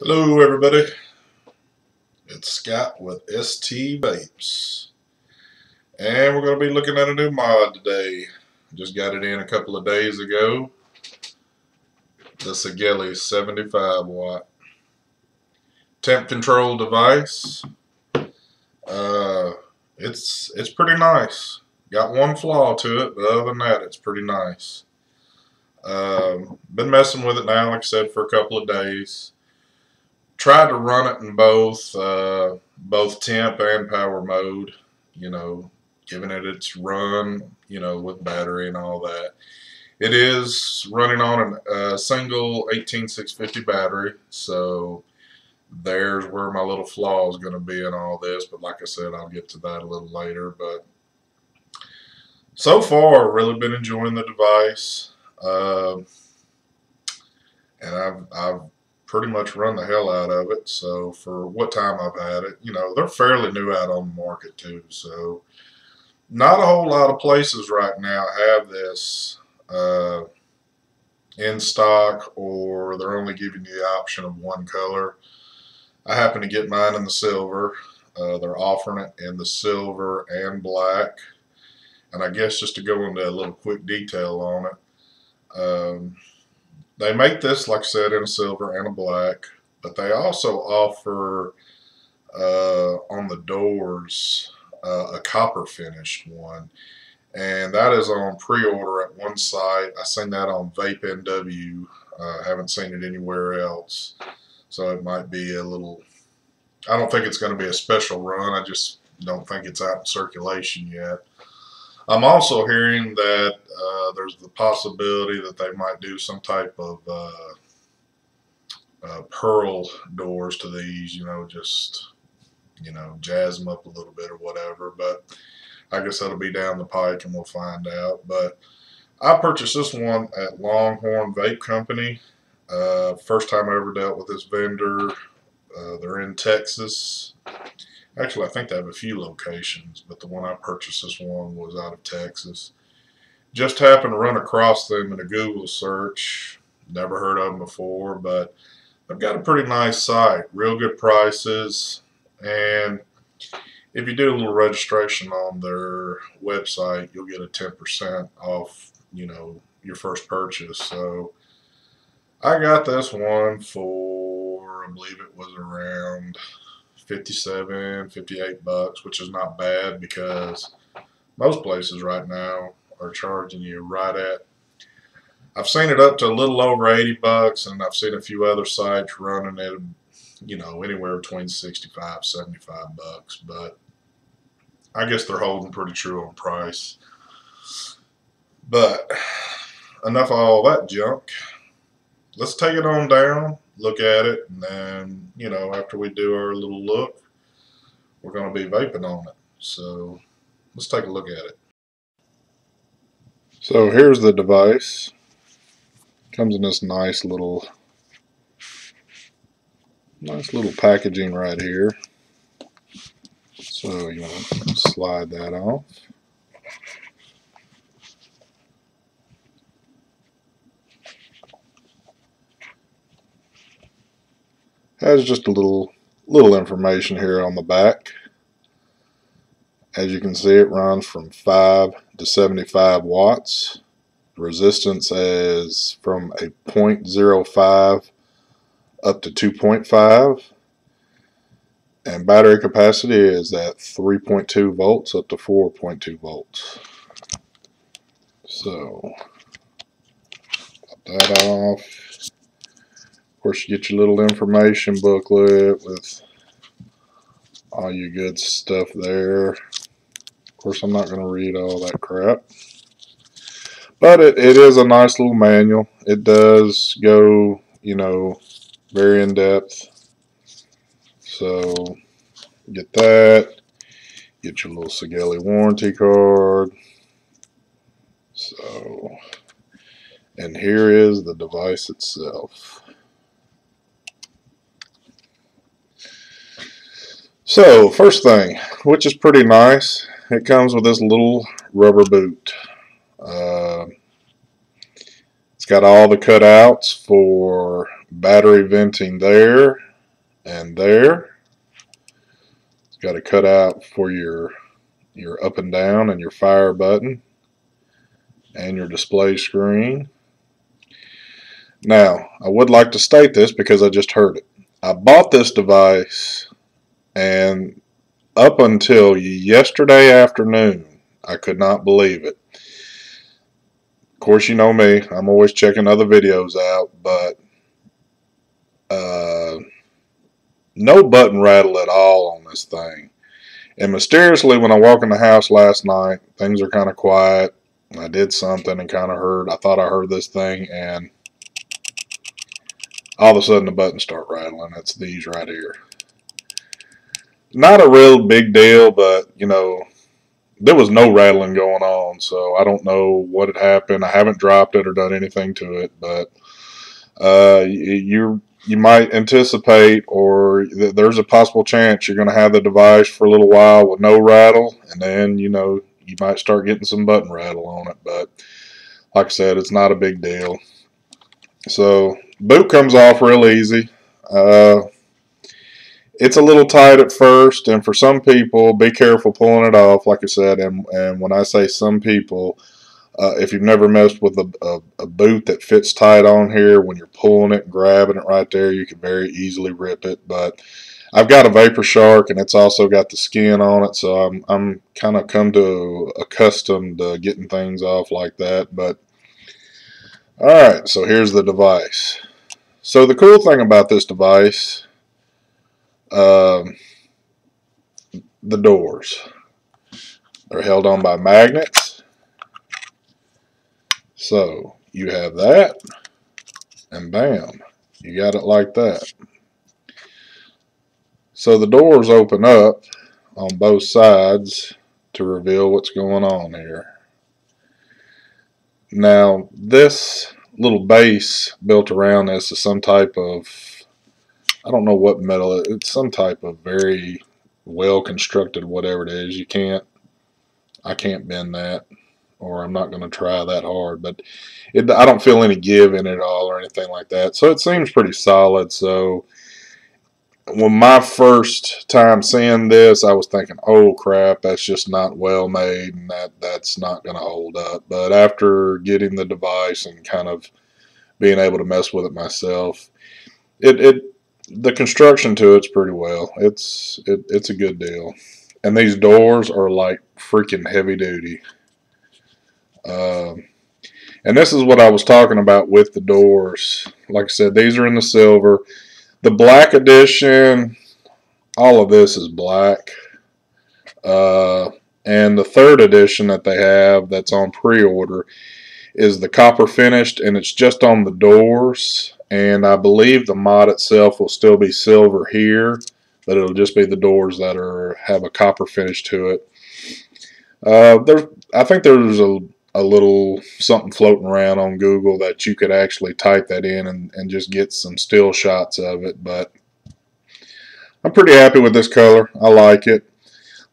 Hello everybody, it's Scott with ST Vapes, and we're going to be looking at a new mod today. Just got it in a couple of days ago. The Sigelei 75 watt temp control device. It's pretty nice. Got one flaw to it, but other than that it's pretty nice. Been messing with it now, like I said, for a couple of days. Tried to run it in both temp and power mode, giving it its run, with battery and all that. It is running on a single 18650 battery, so there's where my little flaw is going to be in all this, but like I said, I'll get to that a little later. But so far, I've really been enjoying the device, and I've pretty much run the hell out of it. So for what time I've had it, they're fairly new out on the market too, so not a whole lot of places right now have this in stock, or they're only giving you the option of one color. I happen to get mine in the silver. They're offering it in the silver and black, and I guess just to go into a little quick detail on it, they make this, like I said, in a silver and a black, but they also offer on the doors a copper finished one, and that is on pre-order at one site. I seen that on Vaping. Haven't seen it anywhere else, so it might be a little. I don't think it's going to be a special run. I just don't think it's out in circulation yet. I'm also hearing that there's the possibility that they might do some type of pearl doors to these, just, jazz them up a little bit or whatever. But I guess that'll be down the pike and we'll find out. But I purchased this one at Longhorn Vape Company. First time I ever dealt with this vendor. They're in Texas. Actually, I think they have a few locations, but the one I purchased, this one, was out of Texas. Just happened to run across them in a Google search. Never heard of them before, but they've got a pretty nice site. Real good prices, and if you do a little registration on their website, you'll get a 10% off, your first purchase. So I got this one for, I believe it was around $57, $58, which is not bad because most places right now are charging you right at, I've seen it up to a little over $80, and I've seen a few other sites running it, anywhere between $65, $75, but I guess they're holding pretty true on price. But enough of all that junk. Let's take it on down, look at it, and then, after we do our little look, we're going to be vaping on it. So let's take a look at it. So here's the device. Comes in this nice little packaging right here. So you want to slide that off. Has just a little information here on the back. As you can see, it runs from 5 to 75 watts. The resistance is from a 0.05 up to 2.5, and battery capacity is at 3.2 volts up to 4.2 volts. So pop that off. Of course, you get your little information booklet with all your good stuff there. Of course, I'm not going to read all that crap, but it is a nice little manual. It does go, very in depth. So get that. Get your little Sigelei warranty card. So, and here is the device itself. So first thing, which is pretty nice, it comes with this little rubber boot. It's got all the cutouts for battery venting there. and there. It's got a cutout for your up and down and your fire button and your display screen. Now, I would like to state this because I just heard it. I bought this device, and up until yesterday afternoon, I could not believe it. Of course, you know me. I'm always checking other videos out, but no button rattle at all on this thing. And mysteriously, when I walk in the house last night, things are kind of quiet. I did something and kind of I thought I heard this thing, and all of a sudden the buttons start rattling. It's these right here. Not a real big deal, but, you know, there was no rattling going on, so I don't know what had happened. I haven't dropped it or done anything to it, but you might anticipate, or there's a possible chance you're going to have the device for a little while with no rattle, and then, you know, you might start getting some button rattle on it. But like I said, it's not a big deal. So boot comes off real easy. It's a little tight at first, and for some people, be careful pulling it off, like I said. And when I say some people, if you've never messed with a boot that fits tight on here, when you're pulling it and grabbing it right there, you can very easily rip it. But I've got a Vapor Shark, and it's also got the skin on it, so I'm kind of come to accustomed to getting things off like that. But all right, so here's the device. So the cool thing about this device, the doors, they're held on by magnets. So you have that, and bam, you got it like that. So the doors open up on both sides to reveal what's going on here. Now, this little base built around this is some type of, I don't know what metal, it's some type of very well constructed whatever it is. I can't bend that, or I'm not going to try that hard, but I don't feel any give in it at all or anything like that. So it seems pretty solid. So when my first time seeing this, I was thinking, oh crap, that's just not well made, and that's not going to hold up. But after getting the device and kind of being able to mess with it myself, the construction to it's pretty well. It's a good deal. And these doors are like freaking heavy duty. And this is what I was talking about with the doors. Like I said, these are in the silver. The black edition, all of this is black. And the third edition that they have that's on pre-order is the copper finished, and it's just on the doors. And I believe the mod itself will still be silver here, but it'll just be the doors that have a copper finish to it. I think there's a little something floating around on Google that you could actually type that in and just get some still shots of it. But I'm pretty happy with this color. I like it.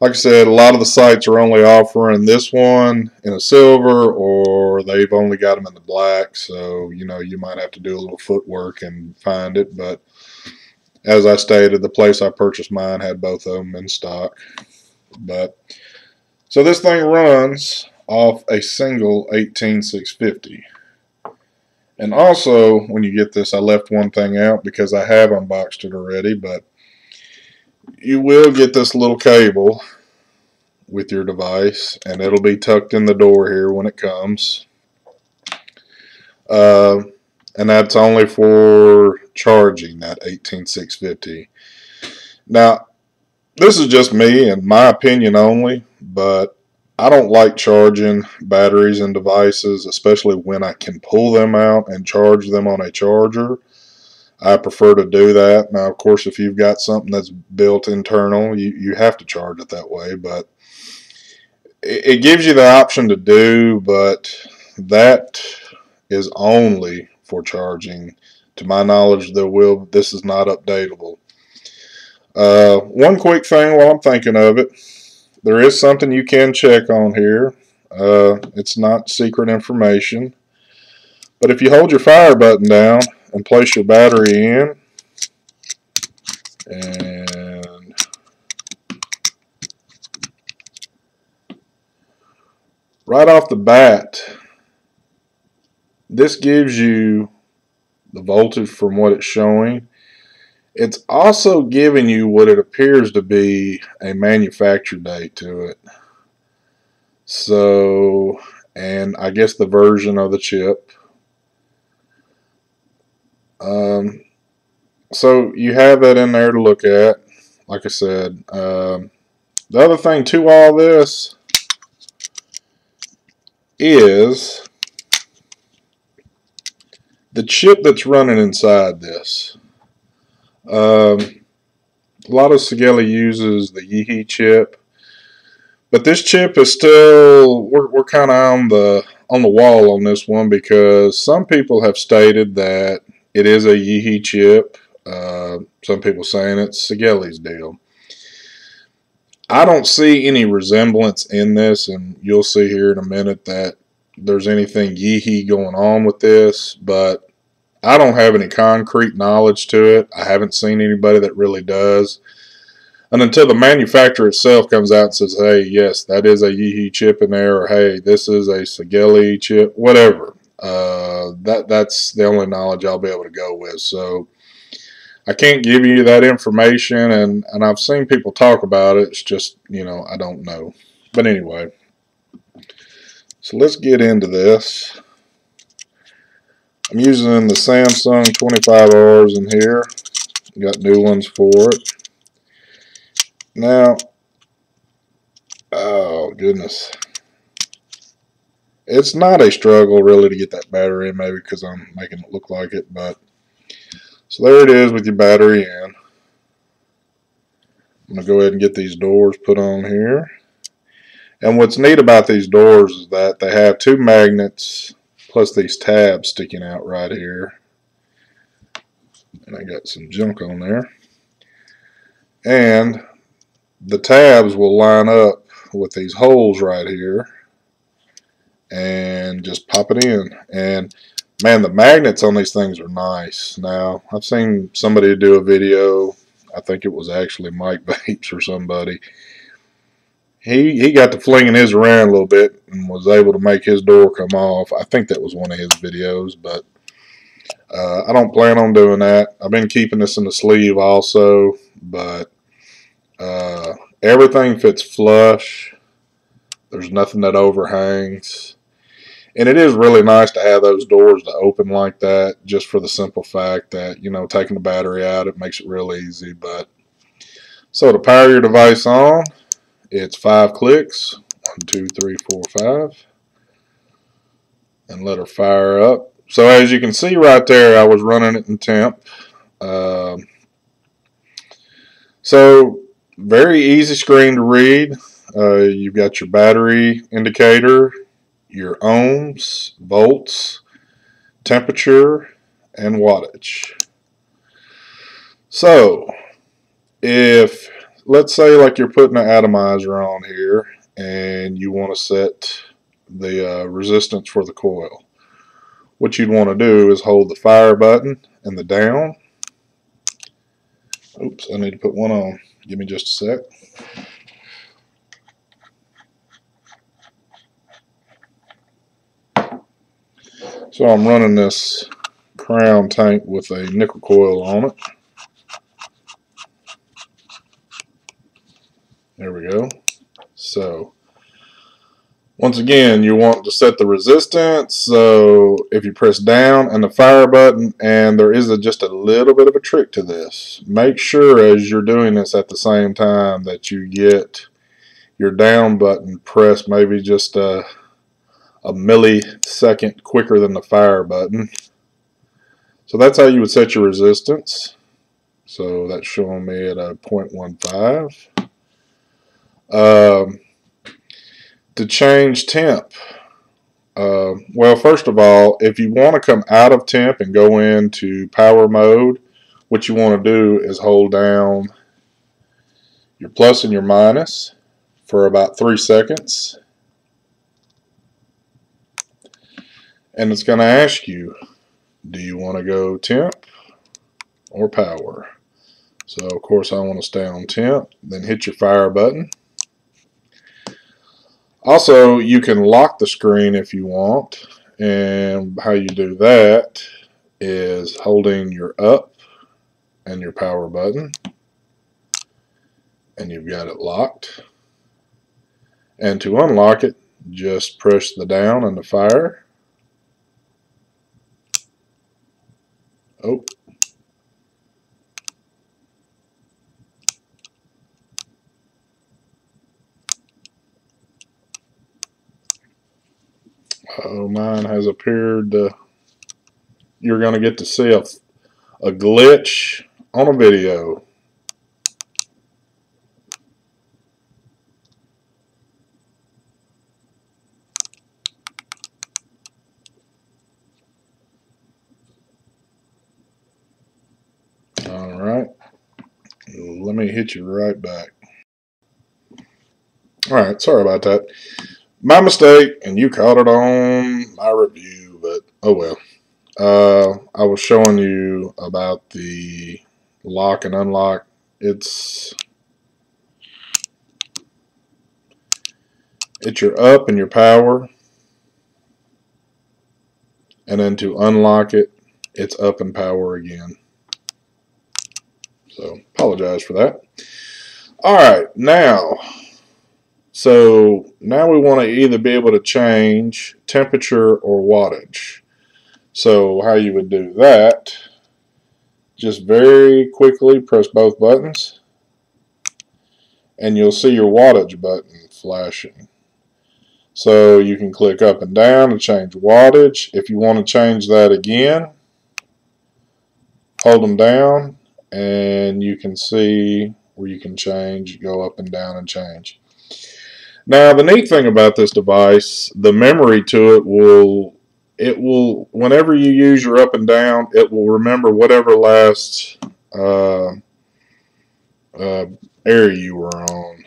Like I said, a lot of the sites are only offering this one in a silver, or they've only got them in the black. So, you know, you might have to do a little footwork and find it. But as I stated, the place I purchased mine had both of them in stock. But so this thing runs off a single 18650. And also, when you get this, I left one thing out because I have unboxed it already, but you will get this little cable with your device, and it'll be tucked in the door here when it comes. And that's only for charging that 18650. Now, this is just me and my opinion only, but I don't like charging batteries and devices, especially when I can pull them out and charge them on a charger. I prefer to do that. Now, of course, if you've got something that's built internal, you have to charge it that way, but it gives you the option to do, but that is only for charging. To my knowledge, this is not updatable. One quick thing while I'm thinking of it, there is something you can check on here. It's not secret information, but if you hold your fire button down and place your battery in, And right off the bat, this gives you the voltage from what it's showing. It's also giving you what it appears to be a manufacture date to it. So, and I guess the version of the chip. So you have that in there to look at. Like I said, the other thing to all this is the chip that's running inside this. A lot of Sigelei uses the e-cig chip, but this chip is still, we're kind of on the wall on this one, because some people have stated that it is a e-cig chip. Some people saying it's Sigelei's deal. I don't see any resemblance in this, and you'll see here in a minute that there's anything e-cig going on with this, but I don't have any concrete knowledge to it. I haven't seen anybody that really does. And until the manufacturer itself comes out and says, hey, yes, that is a e-cig chip in there, or hey, this is a Sigelei chip, whatever. That's the only knowledge I'll be able to go with. So I can't give you that information, and I've seen people talk about it. It's just, you know, I don't know. But anyway, so let's get into this. I'm using the Samsung 25Rs in here. Got new ones for it. Now, oh goodness. It's not a struggle really to get that battery in, maybe because I'm making it look like it, but so there it is with your battery in. I'm going to go ahead and get these doors put on here. And what's neat about these doors is that they have two magnets plus these tabs sticking out right here. And I got some junk on there. And the tabs will line up with these holes right here and just pop it in. And man, the magnets on these things are nice. Now, I've seen somebody do a video, I think it was actually Mike Vapes or somebody. He got to flinging his around a little bit and was able to make his door come off. I think that was one of his videos, but I don't plan on doing that. I've been keeping this in the sleeve also, but everything fits flush. There's nothing that overhangs. And it is really nice to have those doors to open like that, just for the simple fact that, you know, taking the battery out, it makes it real easy. But so to power your device on, it's 5 clicks. 1, 2, 3, 4, 5. And let her fire up. So as you can see right there, I was running it in temp. So very easy screen to read. You've got your battery indicator, your ohms, volts, temperature, and wattage. So if, let's say like you're putting an atomizer on here and you want to set the resistance for the coil, what you'd want to do is hold the fire button and the down. Oops, I need to put one on. Give me just a sec. So I'm running this crown tank with a nickel coil on it. There we go. So once again, you want to set the resistance. So if you press down and the fire button, and there is just a little bit of a trick to this. Make sure as you're doing this at the same time that you get your down button pressed maybe just a millisecond quicker than the fire button. So that's how you would set your resistance. So that's showing me at a 0.15. To change temp, well, first of all, if you want to come out of temp and go into power mode, what you want to do is hold down your plus and your minus for about 3 seconds. And it's going to ask you, do you want to go temp or power? So of course I want to stay on temp. Then hit your fire button. Also, you can lock the screen if you want, and how you do that is holding your up and your power button, and you've got it locked. And to unlock it, just press the down and the fire. Oh. Oh, mine has appeared. You're going to get to see a glitch on a video. All right. Let me hit you right back. All right. Sorry about that. My mistake, and you caught it on my review, but oh well. I was showing you about the lock and unlock. It's your up and your power, and then to unlock it, it's up and power again. So apologize for that. All right, so now we want to either be able to change temperature or wattage. So how you would do that, just very quickly press both buttons and you'll see your wattage button flashing. So you can click up and down to change wattage. If you want to change that again, hold them down and you can see where you can change, go up and down and change. Now the neat thing about this device, the memory to it will, whenever you use your up and down, it will remember whatever last area you were on.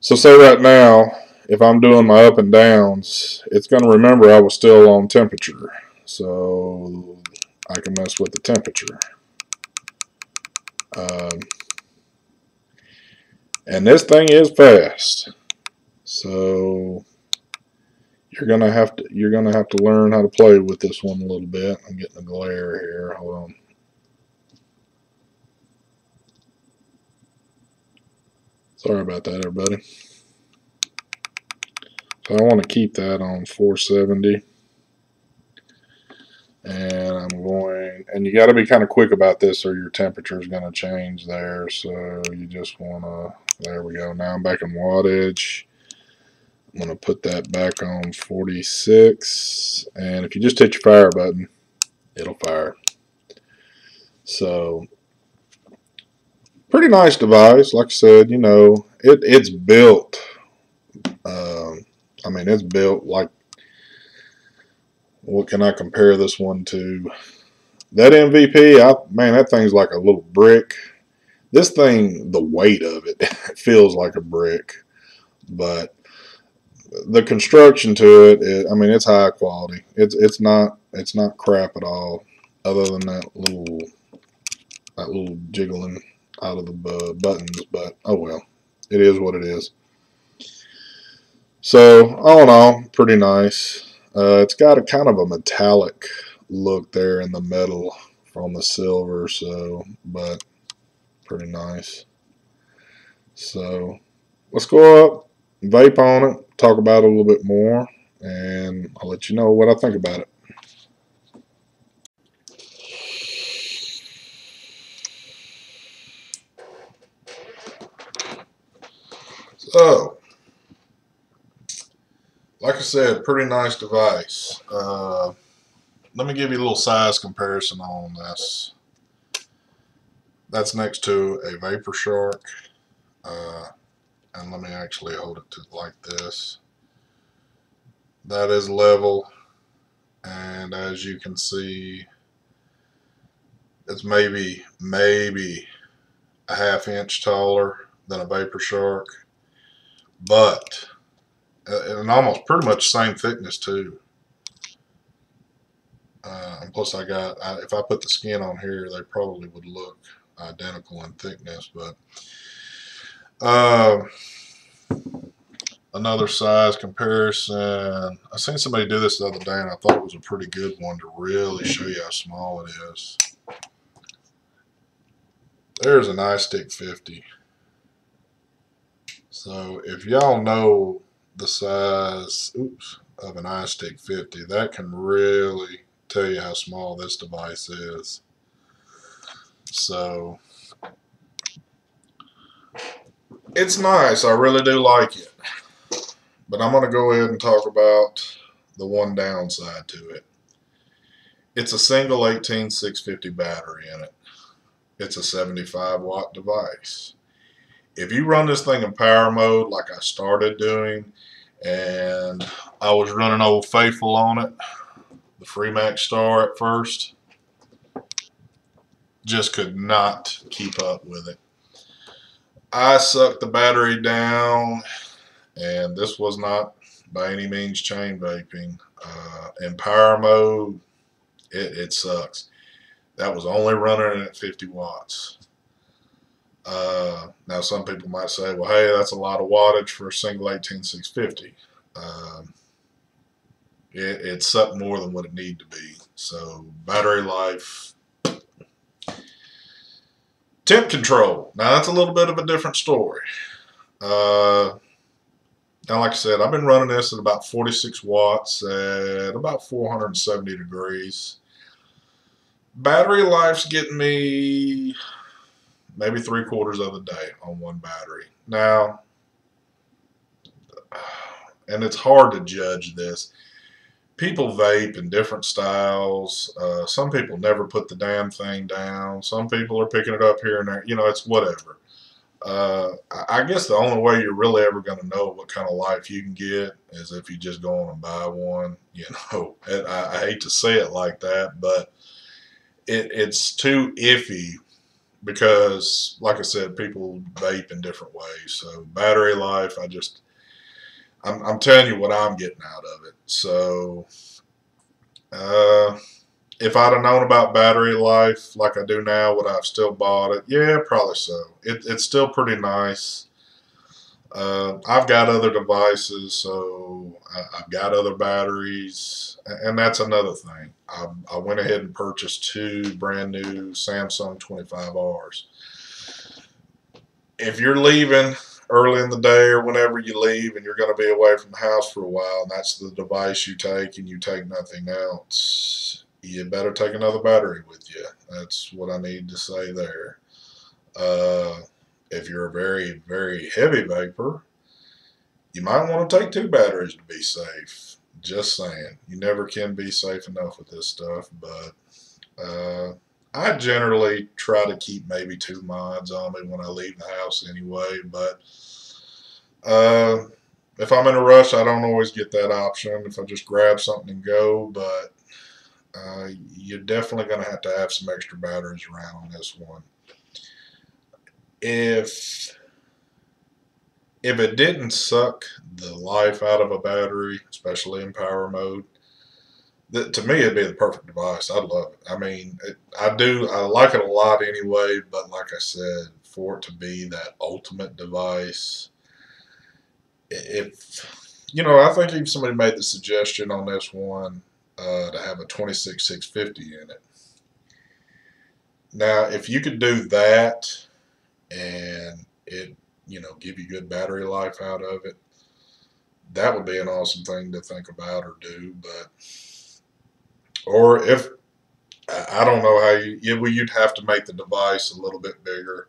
So say right now, if I'm doing my up and downs, it's going to remember I was still on temperature. So I can mess with the temperature. And this thing is fast. So you're gonna have to learn how to play with this one a little bit. I'm getting a glare here. Hold on. Sorry about that, everybody. So I want to keep that on 470. And I'm going, and you got to be kind of quick about this or your temperature is going to change there. So you just want to, there we go. Now I'm back in wattage. I'm going to put that back on 46. And if you just hit your fire button, it'll fire. So pretty nice device. Like I said, you know, it's built. I mean, it's built like, what can I compare this one to? That MVP, man, that thing's like a little brick. This thing, the weight of it, feels like a brick, but the construction to it, I mean, it's high quality. It's not crap at all, other than that little jiggling out of the buttons. But oh well, it is what it is. So all in all, pretty nice. It's got a kind of a metallic look there in the metal from the silver, so but pretty nice. So let's go up, vape on it, talk about it a little bit more, and I'll let you know what I think about it. So, like I said, pretty nice device. Let me give you a little size comparison on this. That's next to a Vapor Shark. And let me actually hold it to like this. That is level, and as you can see, it's maybe a ½ inch taller than a Vapor Shark, but and almost pretty much the same thickness too. And plus, if I put the skin on here, they probably would look identical in thickness, but uh, another size comparison. I seen somebody do this the other day, and I thought it was a pretty good one to really show you how small it is. There's an iStick 50. So if y'all know the size, of an iStick 50, that can really tell you how small this device is. So it's nice. I really do like it. But I'm going to go ahead and talk about the one downside to it. It's a single 18650 battery in it. It's a 75 watt device. If you run this thing in power mode like I started doing, and I was running Old Faithful on it, the Freemax Star at first, just could not keep up with it. I sucked the battery down, and this was not by any means chain vaping. In power mode, it sucks. That was only running at 50 watts. Now some people might say, well, hey, that's a lot of wattage for a single 18650. It sucked more than what it needed to be. So battery life. Temp Control. Now that's a little bit of a different story. Now, like I said, I've been running this at about 46 watts at about 470 degrees. Battery life's getting me maybe 3/4 of the day on one battery. Now, and it's hard to judge this. People vape in different styles. Some people never put the damn thing down. Some people are picking it up here and there. You know, it's whatever. I guess the only way you're really ever going to know what kind of life you can get is if you just go on and buy one. You know, I hate to say it like that, but it's too iffy because, like I said, people vape in different ways. So battery life, I'm telling you what I'm getting out of it. So if I'd have known about battery life like I do now, would I have still bought it? Yeah, probably so. It's still pretty nice. I've got other devices, so I've got other batteries, and that's another thing. I went ahead and purchased 2 brand new Samsung 25Rs. If you're leaving early in the day or whenever you leave and you're going to be away from the house for a while, and that's the device you take and you take nothing else, you better take another battery with you. That's what I need to say there. If you're a very, very heavy vapor, you might want to take 2 batteries to be safe. Just saying. You never can be safe enough with this stuff, but I generally try to keep maybe 2 mods on me when I leave the house anyway, but if I'm in a rush, I don't always get that option if I just grab something and go, but you're definitely going to have some extra batteries around on this one. If it didn't suck the life out of a battery, especially in power mode, to me it'd be the perfect device. I'd love it. I mean, I like it a lot anyway, but like I said, for it to be that ultimate device, I think if somebody made the suggestion on this one to have a 26650 in it. Now, if you could do that and it, give you good battery life out of it, that would be an awesome thing to think about or do. Or if, I don't know how you'd have to make the device a little bit bigger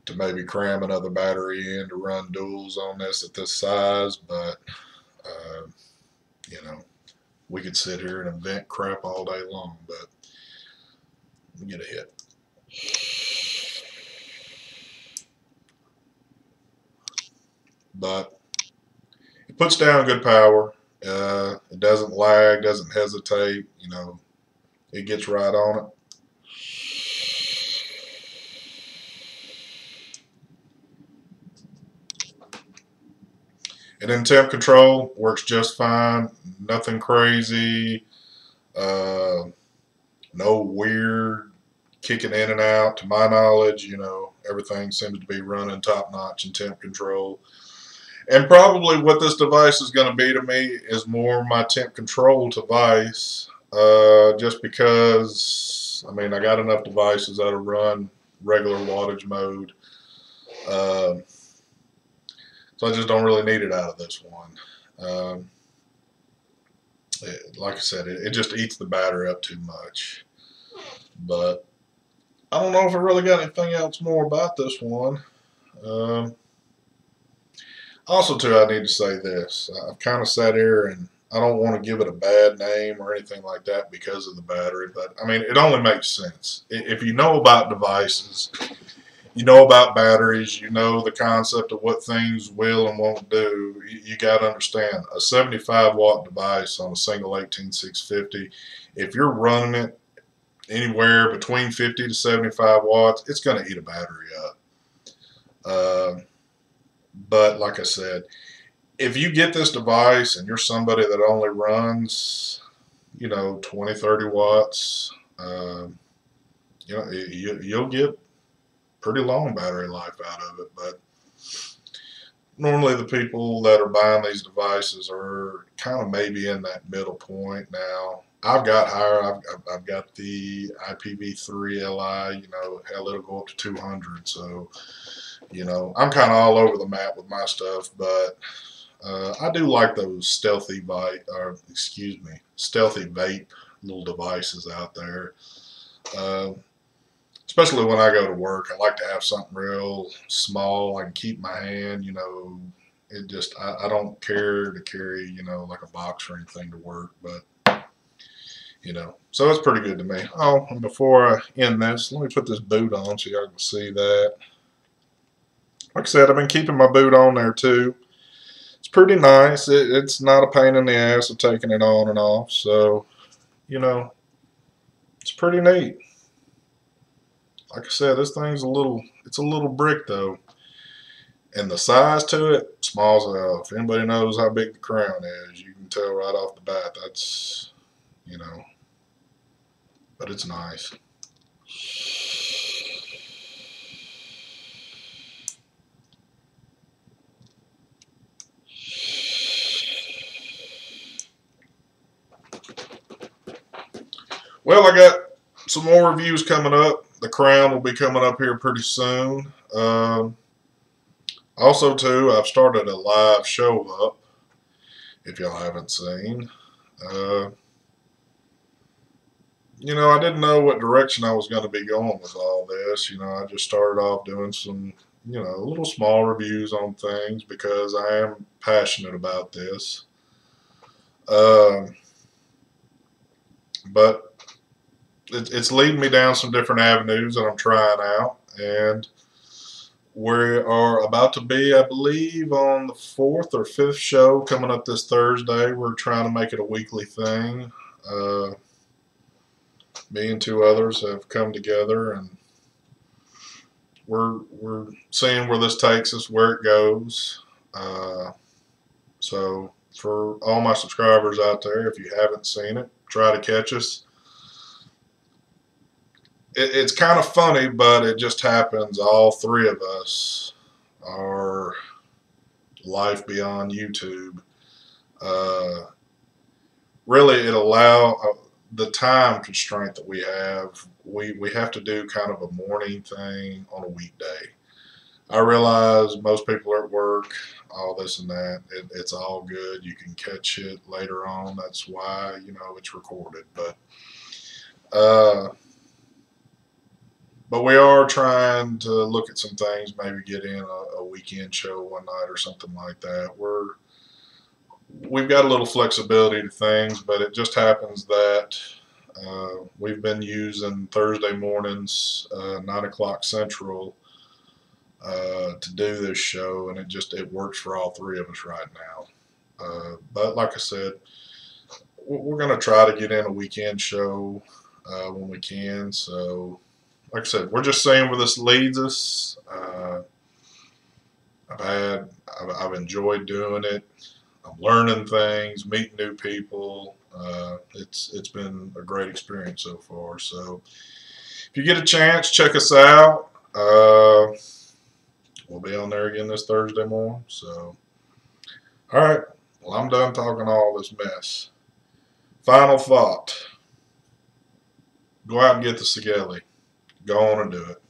to maybe cram another battery in to run duals on this at this size, but we could sit here and invent crap all day long, but we get a hit. But it puts down good power. It doesn't lag, doesn't hesitate. It gets right on it. And then Temp Control works just fine. Nothing crazy. No weird kicking in and out. To my knowledge, you know, everything seems to be running top notch in temp control. And probably what this device is going to be to me is more my temp control device, just because, I mean, I got enough devices that'll run regular wattage mode. So I just don't really need it out of this one. Like I said, it just eats the battery up too much. But I don't know if I really got anything else more about this one. Also, too, I need to say this. I've kind of sat here and I don't want to give it a bad name or anything like that because of the battery. But, I mean, it only makes sense. If you know about devices, you know about batteries, you know the concept of what things will and won't do, you got to understand a 75 watt device on a single 18650, if you're running it anywhere between 50 to 75 watts, it's going to eat a battery up. But like I said, if you get this device and you're somebody that only runs, you know, 20, 30 watts, you know, you'll get pretty long battery life out of it. But normally the people that are buying these devices are kind of maybe in that middle point. Now I've got higher. I've got the IPv3 Li. You know, hell, it'll go up to 200. So, you know, I'm kind of all over the map with my stuff. But I do like those stealthy vape little devices out there. Especially when I go to work, I like to have something real small. I can keep in my hand, you know. It just, I don't care to carry, you know, like a box or anything to work, but, you know, so it's pretty good to me. Oh, and before I end this, let me put this boot on so y'all can see that. Like I said, I've been keeping my boot on there too. It's pretty nice. It's not a pain in the ass of taking it on and off, so, you know, it's pretty neat. Like I said, this thing's it's a little brick though. And the size to it, small as hell. If anybody knows how big the crown is, you can tell right off the bat. That's, you know, but it's nice. Well, I got some more reviews coming up. The crown will be coming up here pretty soon. Also, too, I've started a live show up, if y'all haven't seen. You know, I didn't know what direction I was going to be going with all this. You know, I just started off doing some, you know, little small reviews on things because I am passionate about this. But it's leading me down some different avenues that I'm trying out. And we are about to be, I believe, on the 4th or 5th show coming up this Thursday. We're trying to make it a weekly thing. Me and 2 others have come together, and we're seeing where this takes us, where it goes. So for all my subscribers out there, if you haven't seen it, try to catch us. It's kind of funny, but it just happens. All 3 of us are life beyond YouTube. Really, it allows the time constraint that we have. We have to do kind of a morning thing on a weekday. I realize most people are at work, all this and that. It's all good. You can catch it later on. That's why, you know, it's recorded. But we are trying to look at some things, maybe get in a weekend show one night or something like that. We've got a little flexibility to things, but it just happens that we've been using Thursday mornings, 9 o'clock Central, to do this show, and it works for all 3 of us right now. But like I said, we're going to try to get in a weekend show when we can. So, like I said, we're just seeing where this leads us. I've enjoyed doing it. I'm learning things, meeting new people. It's been a great experience so far. So if you get a chance, check us out. We'll be on there again this Thursday morning. So, all right. Well, I'm done talking all this mess. Final thought. Go out and get the Sigelei. Go on and do it.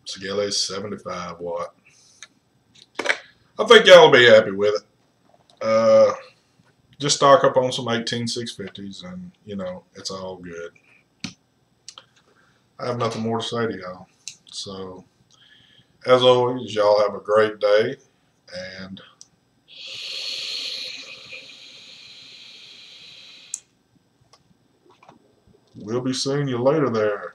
Sigelei's 75 watt. I think y'all will be happy with it. Just stock up on some 18650s and, you know, it's all good. I have nothing more to say to y'all. So, as always, y'all have a great day, and we'll be seeing you later there.